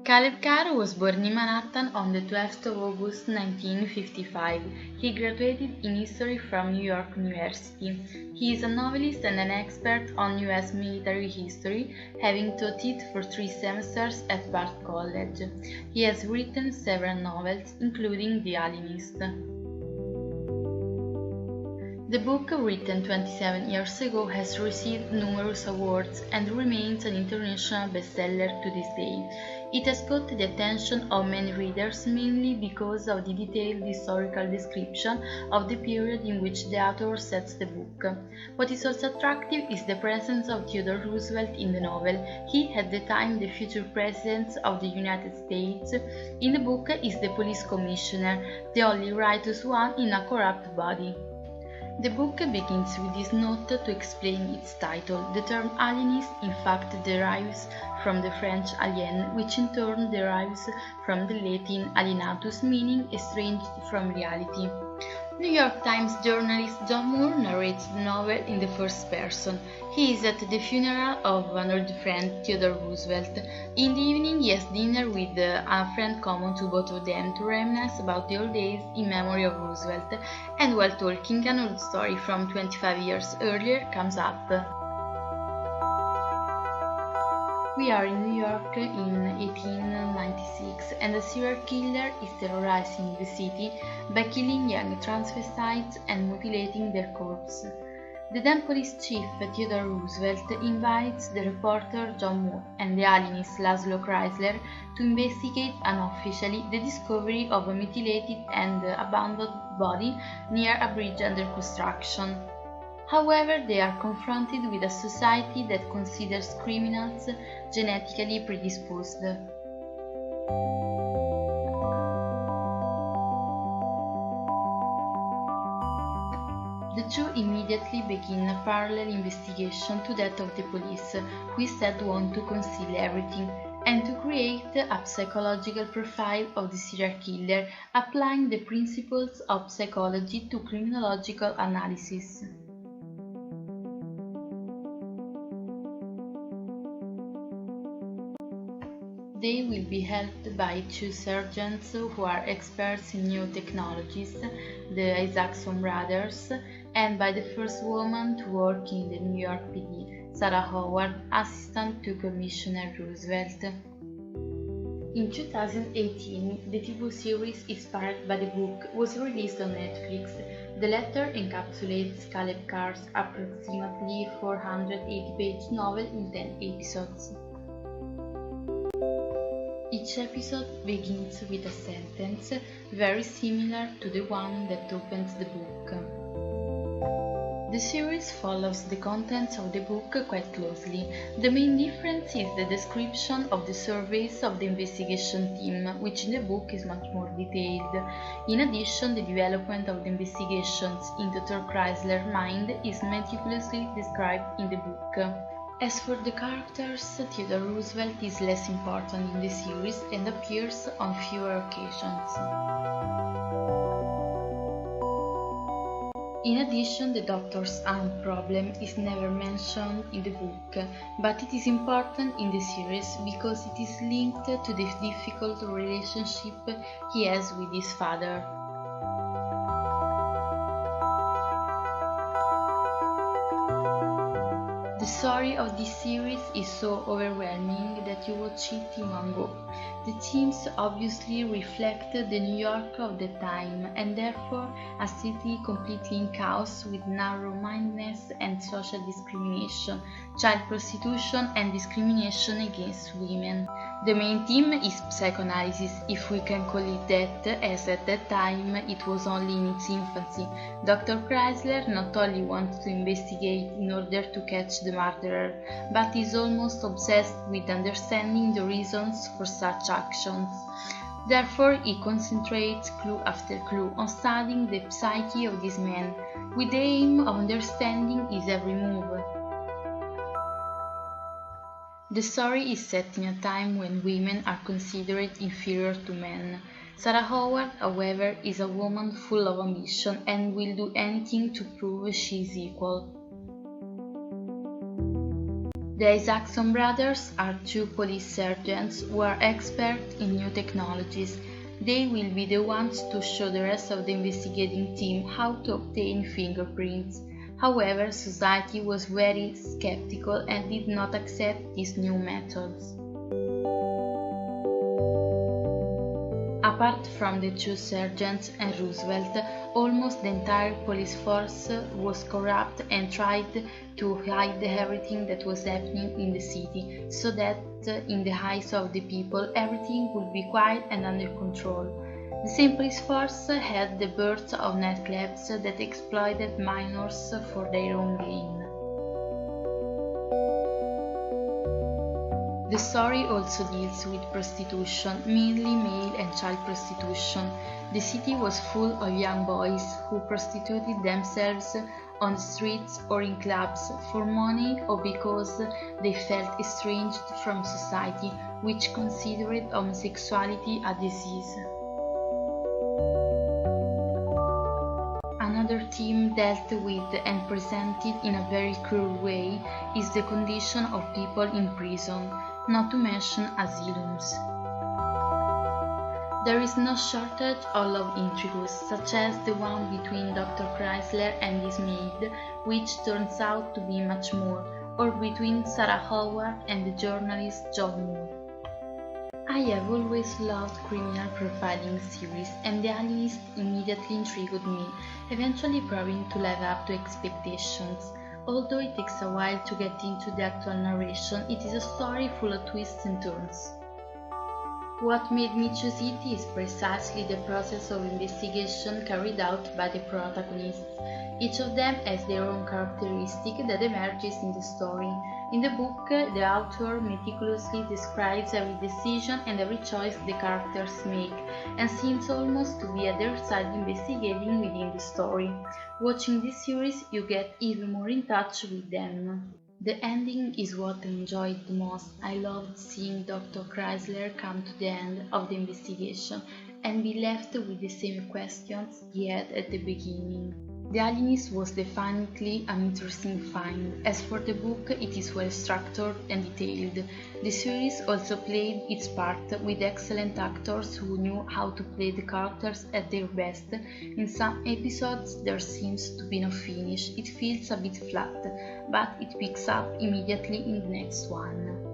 Caleb Carr was born in Manhattan on the 12th of August 1955. He graduated in history from New York University. He is a novelist and an expert on U.S. military history, having taught it for 3 semesters at Bard College. He has written several novels, including The Alienist. The book, written 27 years ago, has received numerous awards and remains an international bestseller to this day. It has got the attention of many readers mainly because of the detailed historical description of the period in which the author sets the book. What is also attractive is the presence of Theodore Roosevelt in the novel. He, at the time the future President of the United States, in the book is the police commissioner, the only righteous one in a corrupt body. The book begins with this note to explain its title. The term alienist in fact derives from the French alien, which in turn derives from the Latin alienatus, meaning estranged from reality. New York Times journalist John Moore narrates the novel in the first person. He is at the funeral of an old friend, Theodore Roosevelt. In the evening, he has dinner with a friend common to both of them to reminisce about the old days in memory of Roosevelt, and while talking, an old story from 25 years earlier comes up. We are in New York in 1896, and a serial killer is terrorizing the city by killing young transvestites and mutilating their corpses. The then police chief, Theodore Roosevelt, invites the reporter John Moore and the alienist Laszlo Chrysler to investigate unofficially the discovery of a mutilated and abandoned body near a bridge under construction. However, they are confronted with a society that considers criminals genetically predisposed. The two immediately begin a parallel investigation to that of the police, who instead want to conceal everything, and to create a psychological profile of the serial killer, applying the principles of psychology to criminological analysis. They will be helped by 2 sergeants who are experts in new technologies, the Isaacson brothers, and by the first woman to work in the New York PD, Sarah Howard, assistant to Commissioner Roosevelt. In 2018, the TV series inspired by the book was released on Netflix. The latter encapsulates Caleb Carr's approximately 480-page novel in 10 episodes. Each episode begins with a sentence very similar to the one that opens the book. The series follows the contents of the book quite closely. The main difference is the description of the surveys of the investigation team, which in the book is much more detailed. In addition, the development of the investigations into Dr. Chrysler's mind is meticulously described in the book. As for the characters, Theodore Roosevelt is less important in the series and appears on fewer occasions. In addition, the doctor's arm problem is never mentioned in the book, but it is important in the series because it is linked to the difficult relationship he has with his father. The story of this series is so overwhelming that you watch it in one go. The themes obviously reflect the New York of the time, and therefore a city completely in chaos with narrow-mindedness and social discrimination, child prostitution and discrimination against women. The main theme is psychoanalysis, if we can call it that, as at that time it was only in its infancy. Dr. Chrysler not only wants to investigate in order to catch the murderer, but is almost obsessed with understanding the reasons for such actions. Therefore, he concentrates clue after clue on studying the psyche of this man, with the aim of understanding his every move. The story is set in a time when women are considered inferior to men. Sarah Howard, however, is a woman full of ambition and will do anything to prove she is equal. The Isaacson brothers are two police sergeants who are experts in new technologies. They will be the ones to show the rest of the investigating team how to obtain fingerprints. However, society was very skeptical and did not accept these new methods. Apart from the two sergeants and Roosevelt, almost the entire police force was corrupt and tried to hide everything that was happening in the city, so that in the eyes of the people everything would be quiet and under control. The same police force had the birth of nightclubs that exploited minors for their own gain. The story also deals with prostitution, mainly male and child prostitution. The city was full of young boys who prostituted themselves on the streets or in clubs for money or because they felt estranged from society, which considered homosexuality a disease. Another theme dealt with and presented in a very cruel way is the condition of people in prison, not to mention asylums. There is no shortage of love intrigues, such as the one between Dr. Chrysler and his maid, which turns out to be much more, or between Sarah Howard and the journalist John Moore. I have always loved criminal profiling series, and The Alienist immediately intrigued me, eventually proving to live up to expectations. Although it takes a while to get into the actual narration, it is a story full of twists and turns. What made me choose it is precisely the process of investigation carried out by the protagonists. Each of them has their own characteristic that emerges in the story. In the book, the author meticulously describes every decision and every choice the characters make, and seems almost to be at their side investigating within the story. Watching this series, you get even more in touch with them. The ending is what I enjoyed the most. I loved seeing Dr. Chrysler come to the end of the investigation and be left with the same questions he had at the beginning. The Alienist was definitely an interesting find. As for the book, it is well structured and detailed. The series also played its part with excellent actors who knew how to play the characters at their best. In some episodes there seems to be no finish, it feels a bit flat, but it picks up immediately in the next one.